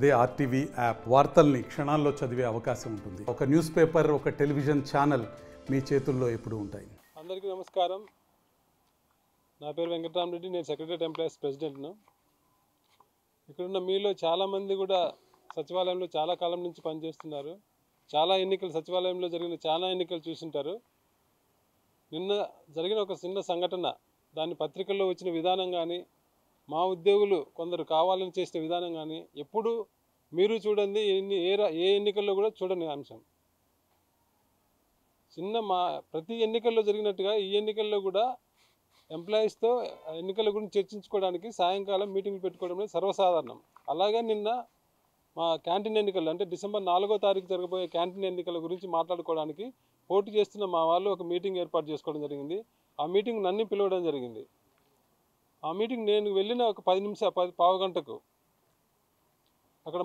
అదే RTV app వార్తల్ని క్షణాల్లో చదివే అవకాశం ఉంటుంది. ఒక న్యూస్ పేపర్, ఒక టెలివిజన్ ఛానల్ మీ చేతుల్లో ఎప్పుడూ ఉంటాయి. అందరికీ నమస్కారం. నా పేరు వెంకటరామరెడ్డి. నేను సెక్రటరీ ఎంప్లాయీస్ ప్రెసిడెంట్ను. ఇక్కడున్న మీలో చాలామంది కూడా సచివాలయంలో చాలా కాలం నుంచి పనిచేస్తున్నారు. చాలా ఎన్నికలు, సచివాలయంలో జరిగిన చాలా ఎన్నికలు చూసింటారు. నిన్న జరిగిన ఒక చిన్న సంఘటన, దాని పత్రికల్లో వచ్చిన విధానం కానీ, మా ఉద్యోగులు కొందరు కావాలని చేసిన విధానం కానీ ఎప్పుడు మీరు చూడండి, ఏ ఎన్నికల్లో కూడా చూడని అంశం. ప్రతి ఎన్నికల్లో జరిగినట్టుగా ఈ ఎన్నికల్లో కూడా ఎంప్లాయీస్తో ఎన్నికల గురించి చర్చించుకోవడానికి సాయంకాలం మీటింగ్లు పెట్టుకోవడం అనేది సర్వసాధారణం. అలాగే నిన్న మా క్యాంటీన్ ఎన్నికలు, అంటే డిసెంబర్ 4వ తారీఖు జరగబోయే క్యాంటీన్ ఎన్నికల గురించి మాట్లాడుకోవడానికి పోటీ చేస్తున్న మా వాళ్ళు ఒక మీటింగ్ ఏర్పాటు చేసుకోవడం జరిగింది. ఆ మీటింగ్ నన్ను పిలవడం జరిగింది. ఆ మీటింగ్ నేను వెళ్ళిన ఒక 10 గంటకు అక్కడ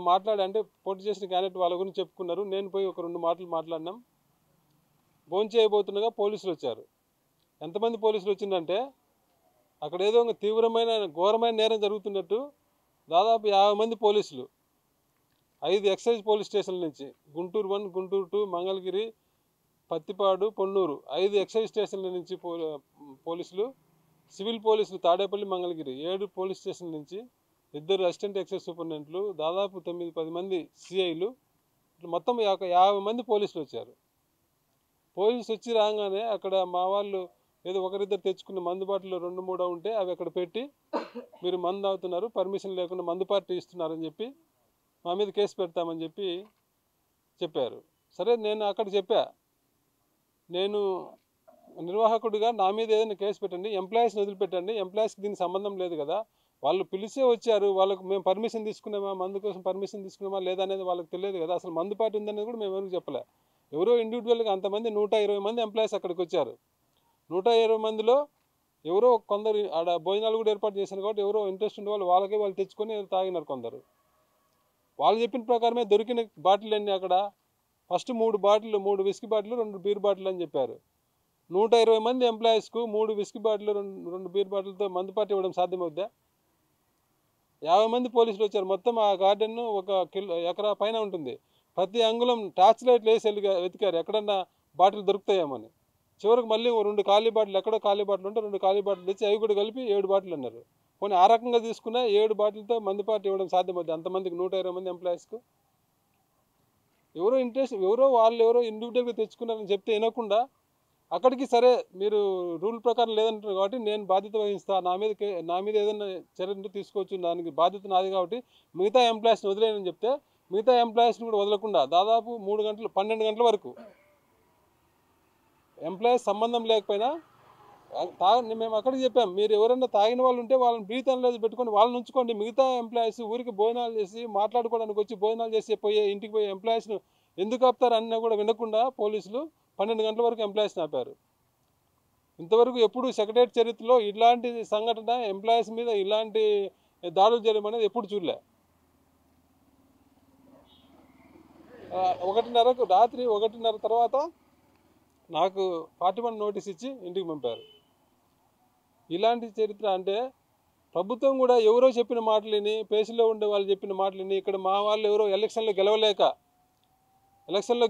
అంటే పోటీ చేసిన క్యాండిడేట్ వాళ్ళ గురించి చెప్పుకున్నారు. నేను పోయి ఒక 2 మాటలు మాట్లాడినాం. భోంచేయబోతుండగా పోలీసులు వచ్చారు. ఎంతమంది పోలీసులు వచ్చిందంటే, అక్కడ ఏదో ఒక తీవ్రమైన ఘోరమైన నేరం జరుగుతున్నట్టు దాదాపు 50 మంది పోలీసులు 5 ఎక్సైజ్ పోలీస్ స్టేషన్ల నుంచి, గుంటూరు 1, గుంటూరు 2, మంగళగిరి, పత్తిపాడు, పొన్నూరు 5 ఎక్సైజ్ స్టేషన్ల నుంచి పోలీసులు, సివిల్ పోలీసులు తాడేపల్లి, మంగళగిరి 7 పోలీస్ స్టేషన్ల నుంచి, 2 అసిస్టెంట్ ఎక్సైజ్ సూపరింటెండెంట్లు, దాదాపు 9-10 మంది సిఐలు, మొత్తం 50 మంది పోలీసులు వచ్చారు. పోలీసు వచ్చి రాగానే అక్కడ మా వాళ్ళు ఏదో ఒకరిద్దరు తెచ్చుకున్న మందు బాటిల్లో 2-3 ఉంటే అవి అక్కడ పెట్టి, మీరు మందు తాగుతున్నారు, పర్మిషన్ లేకుండా మందు పార్టీ ఇస్తున్నారని చెప్పి మా మీద కేసు పెడతామని చెప్పారు. సరే, నేను అక్కడ చెప్పా, నేను నిర్వాహకుడిగా నా మీద ఏదైనా కేసు పెట్టండి, ఎంప్లాయీస్ని వదిలిపెట్టండి, ఎంప్లాయీస్కి దీనికి సంబంధం లేదు కదా, వాళ్ళు పిలిచే వచ్చారు, వాళ్ళకు మేము పర్మిషన్ తీసుకున్నామా, మందు కోసం పర్మిషన్ తీసుకున్నామా లేదా అనేది వాళ్ళకి తెలియదు కదా, అసలు మందు పార్టీ ఉందనేది కూడా మేము ఎవరికి చెప్పలే. ఎవరో ఇండివిజువల్గా అంతమంది 120 మంది ఎంప్లాయీస్ అక్కడికి వచ్చారు. 120 మందిలో ఎవరో కొందరు ఆడ భోజనాలు కూడా ఏర్పాటు చేశారు కాబట్టి ఎవరో ఇంట్రెస్ట్ ఉండే వాళ్ళు తెచ్చుకొని తాగినారు కొందరు. వాళ్ళు చెప్పిన ప్రకారమే దొరికిన బాటిల్ అన్నీ అక్కడ first 3 bottle, 3 whisky bottle, 2 beer bottle అని చెప్పారు. 120 మంది ఎంప్లాయీస్కు 3 విస్కీ బాటిల్, 2 బీర్ బాటిల్తో మందు పార్టీ ఇవ్వడం సాధ్యమవుద్దా? 50 మంది పోలీసులు వచ్చారు. మొత్తం ఆ గార్డెన్ 1 ఎకరా పైన ఉంటుంది. ప్రతి అంగుళం టార్చ్ లైట్లు వేసి వెతికారు ఎక్కడన్నా బాటిల్ దొరుకుతాయేమని. చివరికి మళ్ళీ 2 ఖాళీ బాటిల్, ఎక్కడో ఖాళీ బాటిల్ ఉంటే 2 ఖాళీ బాటిల్ తెచ్చి అవి కూడా కలిపి 7 బాటిల్ అన్నారు. కొన్ని ఆ రకంగా తీసుకున్న 7 బాటిల్తో మందు పార్టీ ఇవ్వడం సాధ్యమవుతుంది అంతమందికి, 120 మంది ఎంప్లాయీస్కు? ఎవరో ఇండివిజువల్గా తెచ్చుకున్నారని చెప్తే వినకుండా అక్కడికి, సరే మీరు రూల్ ప్రకారం లేదంటారు కాబట్టి నేను బాధ్యత వహిస్తా, నా మీద ఏదైనా చర్యలు తీసుకోవచ్చు, దానికి బాధ్యత నాది కాబట్టి మిగతా ఎంప్లాయీస్ని వదిలేనని చెప్తే, మిగతా ఎంప్లాయీస్ని కూడా వదలకుండా దాదాపు 12 గంటల వరకు ఎంప్లాయీస్ సంబంధం లేకపోయినా మేము అక్కడికి చెప్పాం, మీరు ఎవరైనా తాగిన వాళ్ళు ఉంటే వాళ్ళని బ్రీత్ అనలైజ్ పెట్టుకొని వాళ్ళని ఉంచుకోండి, మిగతా ఎంప్లాయీస్ ఊరికి భోజనాలు చేసి మాట్లాడుకోవడానికి వచ్చి భోజనాలు చేసి ఇంటికి పోయే ఎంప్లాయీస్ను ఎందుకు ఆపుతారు అన్నా కూడా వినకుండా పోలీసులు 12 గంటల వరకు ఎంప్లాయీస్ని ఆపారు. ఇంతవరకు ఎప్పుడు సెక్రటరీ చరిత్రలో ఇలాంటి సంఘటన, ఎంప్లాయీస్ మీద ఇలాంటి దాడులు చేయడం అనేది ఎప్పుడు చూడలే. రాత్రి 1:30 తర్వాత నాకు 41 నోటీస్ ఇచ్చి ఇంటికి పంపారు. ఇలాంటి చరిత్ర అంటే, ప్రభుత్వం కూడా ఎవరో చెప్పిన మాటలని, పేషీలో ఉండే వాళ్ళు చెప్పిన మాటలని, ఇక్కడ మా వాళ్ళు ఎవరో ఎలక్షన్లో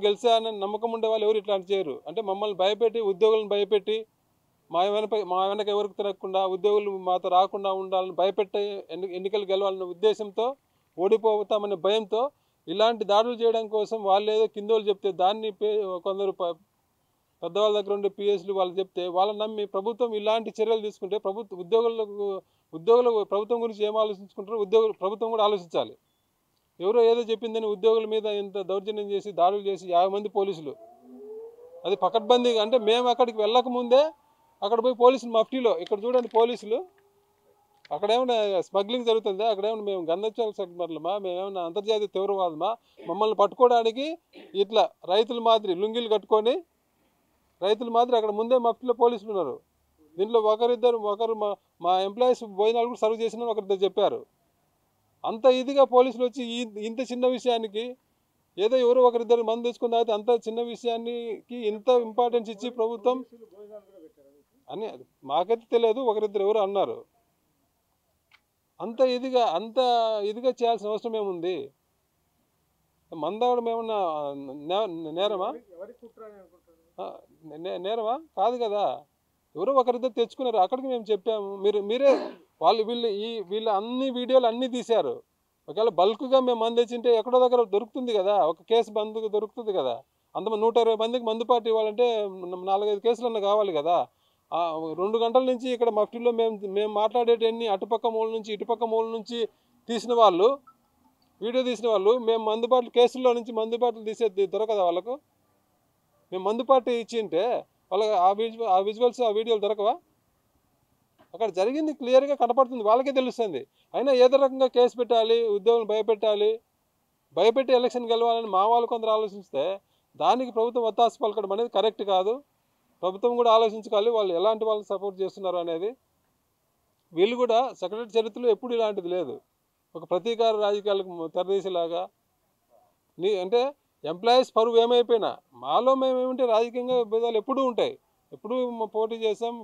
గెలిచానని నమ్మకం ఉండే వాళ్ళు ఎవరు ఇట్లాంటి చేయరు. అంటే మమ్మల్ని భయపెట్టి, ఉద్యోగులను భయపెట్టి, మా వెనక ఎవరికి తిరగకుండా, ఉద్యోగులు మాతో రాకుండా ఉండాలని భయపెట్టి, ఎన్నికలు గెలవాలనే ఉద్దేశంతో, ఓడిపోతామనే భయంతో ఇలాంటి దాడులు చేయడం కోసం వాళ్ళు ఏదో కిందోళ్ళు చెప్తే దాన్ని కొందరు పెద్దవాళ్ళ దగ్గర ఉండే పిఎస్లు వాళ్ళు చెప్తే వాళ్ళని నమ్మి ప్రభుత్వం ఇలాంటి చర్యలు తీసుకుంటే, ఉద్యోగులు ప్రభుత్వం గురించి ఏం ఆలోచించుకుంటారో ప్రభుత్వం కూడా ఆలోచించాలి. ఎవరో ఏదో చెప్పిందని ఉద్యోగుల మీద ఇంత దౌర్జన్యం చేసి దాడులు చేసి 50 మంది పోలీసులు, అది పకడ్బందీగా. అంటే మేము అక్కడికి వెళ్ళకముందే అక్కడ పోయి పోలీసులు మఫ్టీలో, ఇక్కడ చూడండి పోలీసులు, అక్కడేమన్నా స్మగ్లింగ్ జరుగుతుందా, అక్కడేమన్నా మేము గంధచాల సగ్మర్లమా, మేమేమన్నా అంతర్జాతీయ తీవ్రవాదమా? మమ్మల్ని పట్టుకోవడానికి ఇట్లా రైతుల మాదిరి లుంగీలు కట్టుకొని, రైతుల మాదిరి అక్కడ ముందే మఫ్టీలో పోలీసులు ఉన్నారు. దీంట్లో ఒకరు మా ఎంప్లాయీస్ భోజనాలు కూడా సర్వ్ చేసిన ఒకరిద్దరు చెప్పారు. అంత ఇదిగా పోలీసులు వచ్చి ఇంత చిన్న విషయానికి, ఏదో ఎవరో ఒకరిద్దరు మంది తెచ్చుకుని తాగితే అంత చిన్న విషయానికి ఇంత ఇంపార్టెన్స్ ఇచ్చి ప్రభుత్వం అని మాకైతే తెలియదు, ఒకరిద్దరు ఎవరు అన్నారు. అంత ఇదిగా చేయాల్సిన అవసరం ఏముంది? మందవడం ఏమన్నా నేరమా? నేరమా కాదు కదా. ఎవరో ఒకరిద్దరు తెచ్చుకున్నారు, అక్కడికి మేము చెప్పాము. మీరే వీళ్ళు అన్ని వీడియోలు అన్నీ తీశారు. ఒకవేళ బల్క్గా మేము మందు తెచ్చింటే ఎక్కడో దగ్గర దొరుకుతుంది కదా, ఒక కేసు మందు దొరుకుతుంది కదా. అంతమంది 120 మందికి మందు పార్టీ ఇవ్వాలంటే 4-5 కేసులన్నా కావాలి కదా. 2 గంటల నుంచి ఇక్కడ మఫ్టీలో మేము మాట్లాడేటన్ని అటుపక్క మూల నుంచి ఇటుపక్క మూల నుంచి తీసిన వాళ్ళు, వీడియో తీసిన వాళ్ళు, మేము మందు బాటలు కేసుల్లో నుంచి మందు బాటలు తీసేది దొరకదా వాళ్ళకు? మేము మందు పార్టీ ఇచ్చింటే వాళ్ళకి ఆ విజువల్స్ ఆ వీడియోలు దొరకవా? అక్కడ జరిగింది క్లియర్గా కనపడుతుంది, వాళ్ళకే తెలుస్తుంది. అయినా ఏదో రకంగా కేసు పెట్టాలి, ఉద్యోగులను భయపెట్టి ఎలక్షన్ గెలవాలని మా వాళ్ళు కొందరు ఆలోచిస్తే దానికి ప్రభుత్వం ఒత్తాసు పలకడం అనేది కరెక్ట్ కాదు. ప్రభుత్వం కూడా ఆలోచించుకోవాలి వాళ్ళు ఎలాంటి వాళ్ళని సపోర్ట్ చేస్తున్నారు అనేది. వీళ్ళు కూడా సెక్రటరీ చరిత్రలో ఎప్పుడు ఇలాంటిది లేదు. ఒక ప్రతీకార రాజకీయాలకు తెరదీసేలాగా అంటే ఎంప్లాయీస్ పరువు ఏమైపోయినా మాలో మేమేమంటే రాజకీయంగా విభేదాలు ఎప్పుడూ ఉంటాయి, ఎప్పుడూ పోటీ చేస్తాం,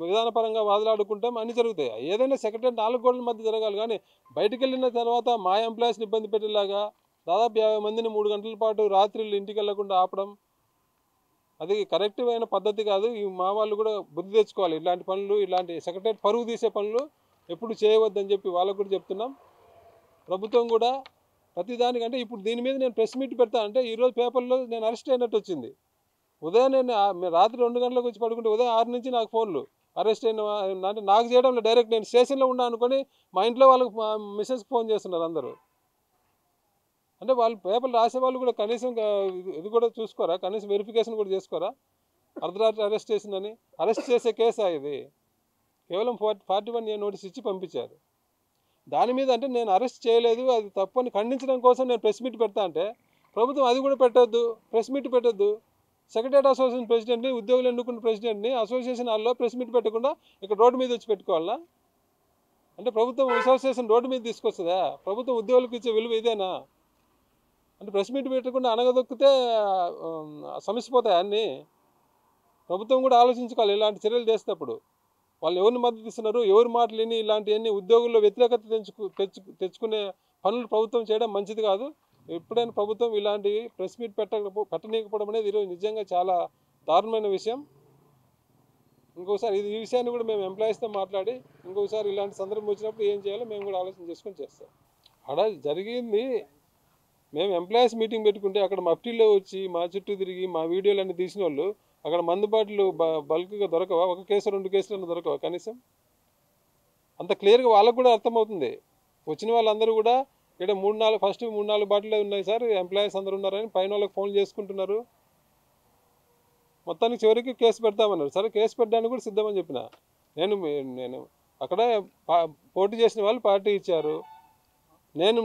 విధానపరంగా వాదులాడుకుంటాం, అన్నీ జరుగుతాయి. ఏదైనా సెక్రటరీ 4 గోడల మధ్య జరగాలి. కానీ బయటికి వెళ్ళిన తర్వాత మా ఎంప్లాయీస్ని ఇబ్బంది పెట్టేలాగా దాదాపు 50 మందిని 3 గంటల పాటు రాత్రులు ఇంటికి వెళ్లకుండా ఆపడం అది కరెక్ట్ అయిన పద్ధతి కాదు. ఈ మా వాళ్ళు కూడా బుద్ధి తెచ్చుకోవాలి. ఇలాంటి పనులు, ఇలాంటి సెక్రటరీ పరువు తీసే పనులు ఎప్పుడు చేయవద్దని చెప్పి వాళ్ళకు కూడా చెప్తున్నాం. ప్రభుత్వం కూడా ప్రతిదానికంటే ఇప్పుడు దీని మీద నేను ప్రెస్ మీట్ పెడతా అంటే ఈరోజు పేపర్లో నేను అరెస్ట్ అయినట్టు వచ్చింది. ఉదయం నేను రాత్రి 2 గంటలకు వచ్చి పడుకుంటే ఉదయం 6 నుంచి నాకు ఫోన్లు అరెస్ట్ అయిన అంటే నాకు చేయడంలో డైరెక్ట్ నేను స్టేషన్లో ఉన్నా అనుకొని మా ఇంట్లో వాళ్ళకి మా మిస్సెస్కి ఫోన్ చేస్తున్నారు అందరూ. అంటే వాళ్ళు పేపర్లు రాసేవాళ్ళు కూడా కనీసం ఇది కూడా చూసుకోరా, కనీసం వెరిఫికేషన్ కూడా చేసుకోరా? అర్ధరాత్రి అరెస్ట్ చేసిందని. అరెస్ట్ చేసే కేసా ఇది? కేవలం 41A నోటీస్ ఇచ్చి పంపించారు. దాని మీద అంటే నేను అరెస్ట్ చేయలేదు, అది తప్పని ఖండించడం కోసం నేను ప్రెస్ మీట్ పెడతా అంటే ప్రభుత్వం అది కూడా పెట్టొద్దు, ప్రెస్ మీట్ పెట్టొద్దు. సెక్రటరీ అసోసియేషన్ ప్రెసిడెంట్ని, ఉద్యోగులు ఎన్నుకున్న ప్రెసిడెంట్ని అసోసియేషన్ హాల్లో ప్రెస్ మీట్ పెట్టకుండా ఇక్కడ రోడ్డు మీద వచ్చి పెట్టుకోవాలా? అంటే ప్రభుత్వం అసోసియేషన్ రోడ్డు మీద తీసుకొస్తుందా? ప్రభుత్వం ఉద్యోగులకు ఇచ్చే విలువ ఇదేనా? అంటే ప్రెస్ మీట్ పెట్టకుండా అనగదొక్కితే సమస్యపోతాయి అన్నీ. ప్రభుత్వం కూడా ఆలోచించుకోవాలి ఇలాంటి చర్యలు చేసేటప్పుడు. వాళ్ళు ఎవరిని మద్దతు ఇస్తున్నారు, ఎవరి మాటలు విని ఇలాంటివన్నీ ఉద్యోగుల్లో వ్యతిరేకత తెచ్చుకునే పనులు ప్రభుత్వం చేయడం మంచిది కాదు. ఎప్పుడైనా ప్రభుత్వం ఇలాంటి ప్రెస్ మీట్ పెట్టనీయకపోవడం అనేది ఈరోజు నిజంగా చాలా దారుణమైన విషయం. ఇంకోసారి ఈ విషయాన్ని కూడా మేము ఎంప్లాయీస్తో మాట్లాడి ఇంకొకసారి ఇలాంటి సందర్భం వచ్చినప్పుడు ఏం చేయాలో మేము కూడా ఆలోచన చేసుకొని చేస్తాం. అక్కడ జరిగింది మేము ఎంప్లాయీస్ మీటింగ్ పెట్టుకుంటే అక్కడ మఫ్టీలో వచ్చి మా చుట్టూ తిరిగి మా వీడియోలన్నీ తీసిన వాళ్ళు అక్కడ మందు బాటలు బల్క్గా దొరకవా? 1 కేసు 2 కేసులన్నా దొరకవా కనీసం? అంత క్లియర్గా వాళ్ళకు కూడా అర్థమవుతుంది. వచ్చిన వాళ్ళందరూ కూడా ఇక్కడ 3-4 బాటిల్ ఉన్నాయి సార్, ఎంప్లాయీస్ అందరూ ఉన్నారని పైన వాళ్ళకి ఫోన్ చేసుకుంటున్నారు. మొత్తానికి చివరికి కేసు పెడతామన్నారు. సరే కేసు పెట్టడానికి కూడా సిద్ధమని చెప్పిన నేను అక్కడ పోటీ చేసిన వాళ్ళు పార్టీ ఇచ్చారు. నేను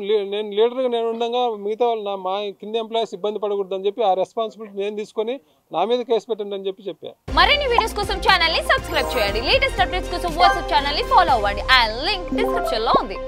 లీడర్గా నేను ఉండగా మిగతా వాళ్ళు మా కింద ఎంప్లాయీస్ ఇబ్బంది పడకూడదని చెప్పి ఆ రెస్పాన్సిబిలిటీ నేను తీసుకొని నా మీద కేసు పెట్టండి అని చెప్పా. మరిన్ని వీడియోస్ కోసం ఛానల్ ని సబ్స్క్రైబ్ చేయండి. లేటెస్ట్ అప్డేట్స్ కోసం వాట్సాప్ ఛానల్ ని ఫాలో అవ్వండి. ఆ లింక్ డిస్క్రిప్షన్ లో ఉంది.